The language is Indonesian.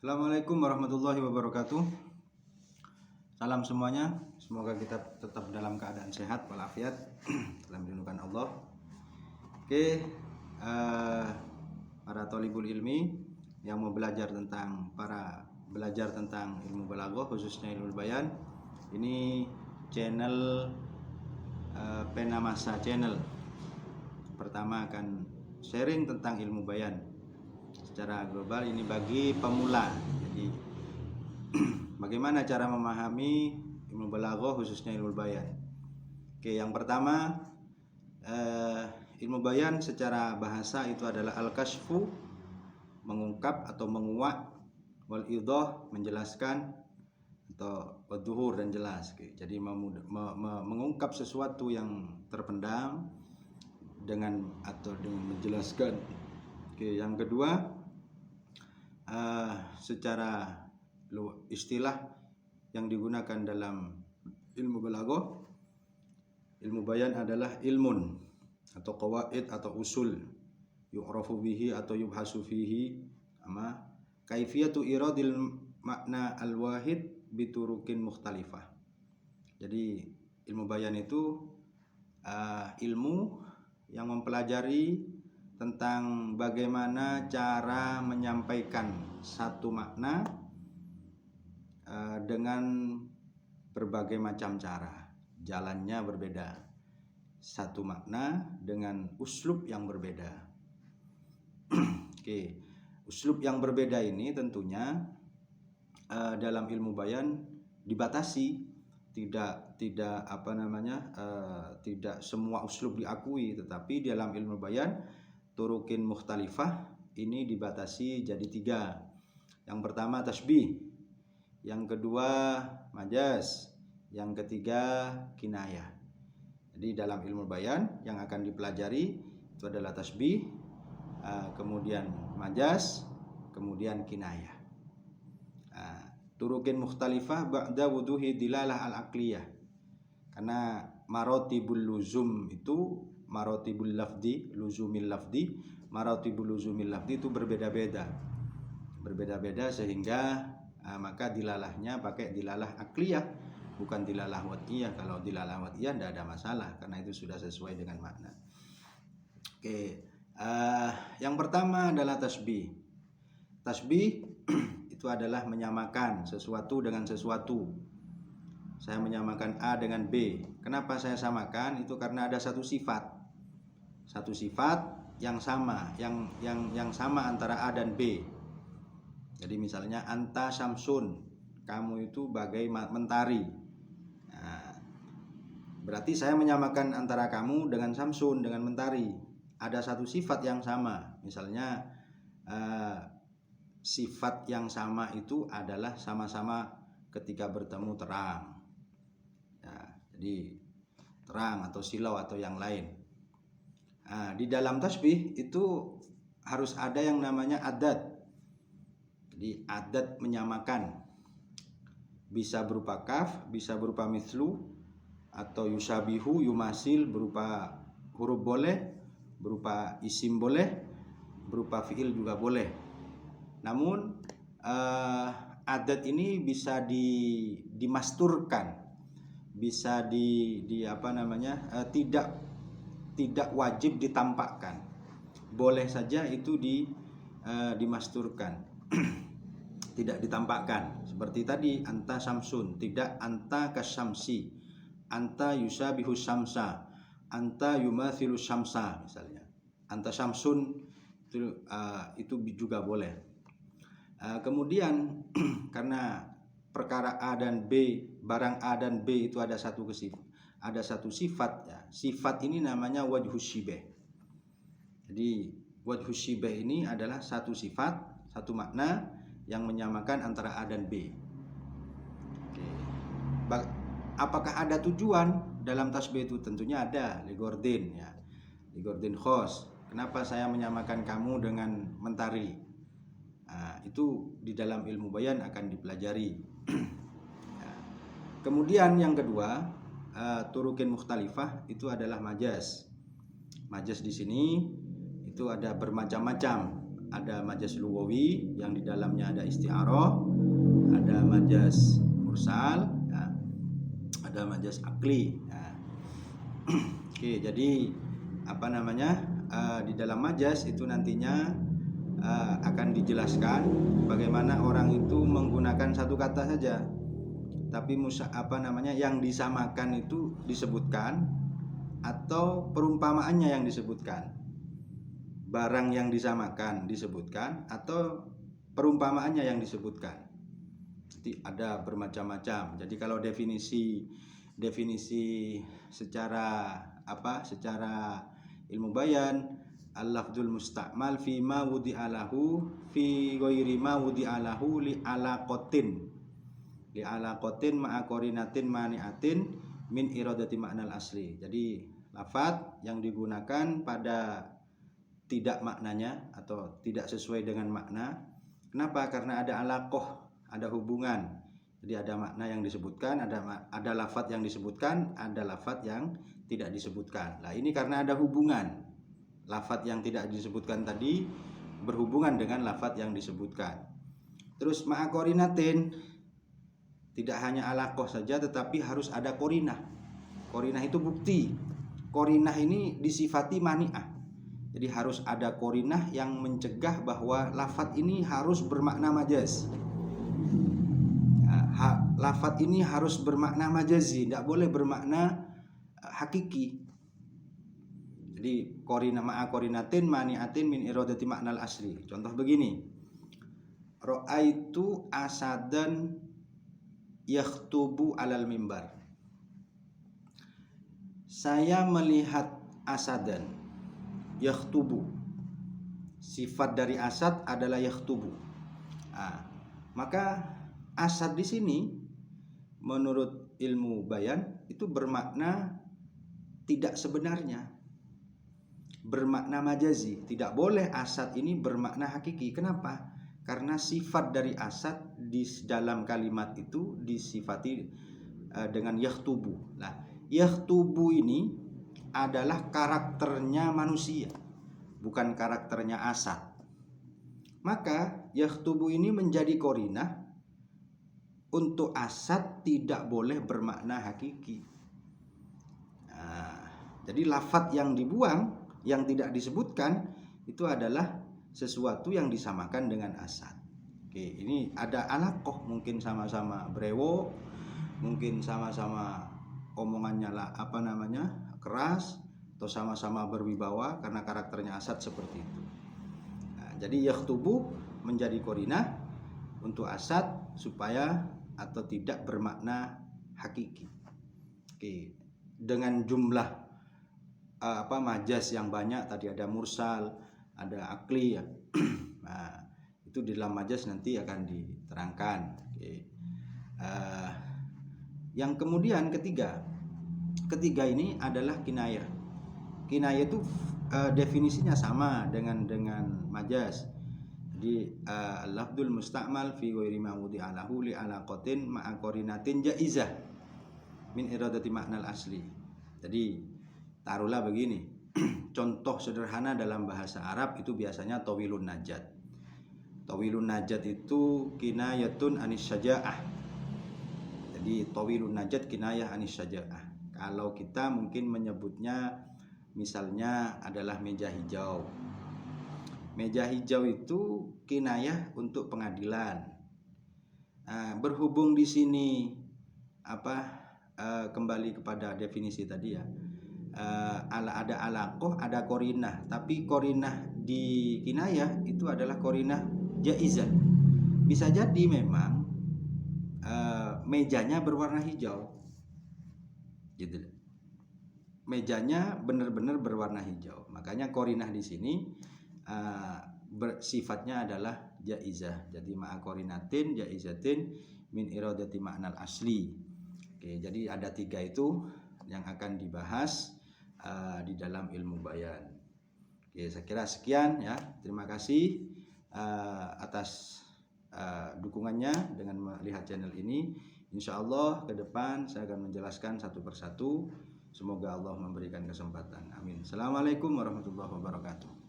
Assalamualaikum warahmatullahi wabarakatuh. Salam semuanya. Semoga kita tetap dalam keadaan sehat walafiat dalam lindungan Allah. Oke, para thalibul ilmi yang mau belajar tentang ilmu balaghah, khususnya ilmu bayan. Ini channel Pena Masa Channel. Pertama akan sharing tentang ilmu bayan secara global, ini bagi pemula. Jadi bagaimana cara memahami ilmu balaghah khususnya ilmu bayan. Oke, yang pertama, ilmu bayan secara bahasa itu adalah al-kashfu, mengungkap atau menguak, wal idah, menjelaskan, atau wadzuhur, dan jelas. Oke, jadi mengungkap sesuatu yang terpendam dengan menjelaskan. Oke, yang kedua, secara istilah yang digunakan dalam ilmu balaghah, ilmu bayan adalah ilmun atau qawaid atau usul yu'rafu bihi atau yubhasu fihi kaifiyatu iradil makna al-wahid biturukin mukhtalifah. Jadi ilmu bayan itu ilmu yang mempelajari tentang bagaimana cara menyampaikan satu makna dengan berbagai macam cara. Jalannya berbeda. Satu makna dengan uslub yang berbeda. Oke, uslub yang berbeda ini tentunya dalam ilmu bayan dibatasi, tidak semua uslub diakui, tetapi dalam ilmu bayan turukin mukhtalifah ini dibatasi jadi 3. Yang pertama tasbih, yang kedua majaz, yang ketiga kinayah. Jadi dalam ilmu bayan yang akan dipelajari itu adalah tasbih, kemudian majaz, kemudian kinayah. Turukin mukhtalifah ba'da wuduhi dilalah al-aqliyah. Karena marotibul luzum itu, marotibul lafdi, luzumil lafdi, marotibul luzumil lafdi itu berbeda-beda sehingga maka dilalahnya pakai dilalah akliyah, bukan dilalah wad'iyah. Kalau dilalah wad'iyah tidak ada masalah karena itu sudah sesuai dengan makna. Oke, yang pertama adalah tasbih. Tasbih itu adalah menyamakan sesuatu dengan sesuatu. Saya menyamakan A dengan B. Kenapa saya samakan? Itu karena ada satu sifat yang sama, yang sama antara A dan B. Jadi misalnya anta syamsun, kamu itu bagai mentari. Nah, berarti saya menyamakan antara kamu dengan Samsun, dengan mentari. Ada satu sifat yang sama. Misalnya sifat yang sama itu adalah sama-sama ketika bertemu terang. Jadi terang atau silau atau yang lain. Di dalam tasbih itu harus ada yang namanya adat. Jadi adat menyamakan. Bisa berupa kaf, bisa berupa mislu, atau yusabihu, yumasil, berupa huruf boleh, berupa isim boleh, berupa fiil juga boleh. Namun adat ini bisa dimasturkan, bisa tidak wajib ditampakkan. Boleh saja itu dimasturkan, tidak ditampakkan. Seperti tadi anta samsun, tidak anta kasyamsi, anta yusabihu syamsa, anta yumathilu syamsa misalnya. Anta samsun itu juga boleh. Kemudian karena perkara A dan B, barang A dan B itu ada satu sifat ya. Sifat ini namanya wajhus syibah. Jadi wajhus syibah ini adalah satu sifat, satu makna yang menyamakan antara A dan B. Oke. Apakah ada tujuan dalam tasbih itu? Tentunya ada, ligordin ya. Ligordin khos. Kenapa saya menyamakan kamu dengan mentari? Itu di dalam ilmu bayan akan dipelajari. Kemudian yang kedua, turukin mukhtalifah itu adalah majaz. Majaz di sini itu ada bermacam-macam. ada majaz lugawi yang di dalamnya ada isti'arah, ada majaz mursal, ya, ada majaz akli. Ya. Oke, jadi apa namanya, di dalam majaz itu nantinya akan dijelaskan bagaimana orang itu menggunakan satu kata saja, tapi yang disamakan itu disebutkan atau perumpamaannya yang disebutkan, barang yang disamakan disebutkan atau perumpamaannya yang disebutkan. Jadi ada bermacam-macam. Jadi kalau definisi secara ilmu bayan, al-lafdzul musta'mal fi ma wudi'alahu fi ghairi ma wudi'alahu li alaqatin ma'a qarinatin mani'atin min iradati ma'nal asli. Jadi lafadz yang digunakan pada tidak maknanya atau tidak sesuai dengan makna. Kenapa? Karena ada alaqah, ada hubungan. Jadi ada makna yang disebutkan, ada lafadz yang disebutkan, ada lafadz yang tidak disebutkan. Nah, ini karena ada hubungan. Lafadz yang tidak disebutkan tadi berhubungan dengan lafadz yang disebutkan. Terus ma'a qarinatin, tidak hanya alaqah saja tetapi harus ada qarinah. Qarinah itu bukti. Qarinah ini disifati mani'ah. Jadi harus ada qarinah yang mencegah bahwa lafadz ini harus bermakna majaz. Lafadz ini harus bermakna majazi, tidak boleh bermakna hakiki. Jadi qarinah ma'a qarinatin mani'atin min iradati ma'nal asli. Contoh begini. Ra'aitu asadan yakhtubu alal mimbar. Saya melihat asadan yakhtubu. Sifat dari asad adalah yakhtubu. Maka asad di sini menurut ilmu bayan itu bermakna tidak sebenarnya, bermakna majazi. Tidak boleh asad ini bermakna hakiki. Kenapa? Karena sifat dari asad di dalam kalimat itu disifati dengan yakhtubu. Nah, yakhtubu ini adalah karakternya manusia, bukan karakternya asad. Maka yakhtubu ini menjadi qarinah untuk asad tidak boleh bermakna hakiki. Jadi lafadz yang dibuang, yang tidak disebutkan itu adalah sesuatu yang disamakan dengan asad. Oke, ini ada alaqah, mungkin sama-sama brewo, mungkin sama-sama omongannya keras, atau sama-sama berwibawa karena karakternya asad seperti itu. Jadi yakhtubu menjadi qarinah untuk asad supaya atau tidak bermakna hakiki. Oke, dengan jumlah majaz yang banyak, tadi ada mursal, ada akli, ya. Nah, itu di dalam majaz nanti akan diterangkan. Oke. Yang kemudian ketiga ini adalah kinayah. Kinayah itu definisinya sama dengan majaz. Jadi lafdzul musta'mal fi ghairi ma wudi'alahu li alaqatin ma'a qarinatin jaizah min iradati ma'nal asli. Jadi taruhlah begini. Contoh sederhana dalam bahasa Arab itu biasanya tawilun najat. Tawilun najat itu kinayatun anis syaja'ah. Jadi tawilun najat kinayah anis syaja'ah. Kalau kita mungkin menyebutnya misalnya adalah meja hijau. Meja hijau itu kinayah untuk pengadilan. Berhubung di sini kembali kepada definisi tadi, ya. Ada alaqah, ada qarinah, tapi qarinah di kinayah itu adalah qarinah jaizah. Bisa jadi memang mejanya berwarna hijau, gitu. Mejanya benar-benar berwarna hijau. Makanya qarinah di sini sifatnya adalah jaizah. Jadi ma'a qarinatin jaizatin min iradati ma'nal asli. Oke, jadi ada 3 itu yang akan dibahas di dalam ilmu bayan. Oke, saya kira sekian, ya. Terima kasih atas dukungannya dengan melihat channel ini. Insya Allah ke depan saya akan menjelaskan satu persatu. Semoga Allah memberikan kesempatan. Amin. Assalamualaikum warahmatullahi wabarakatuh.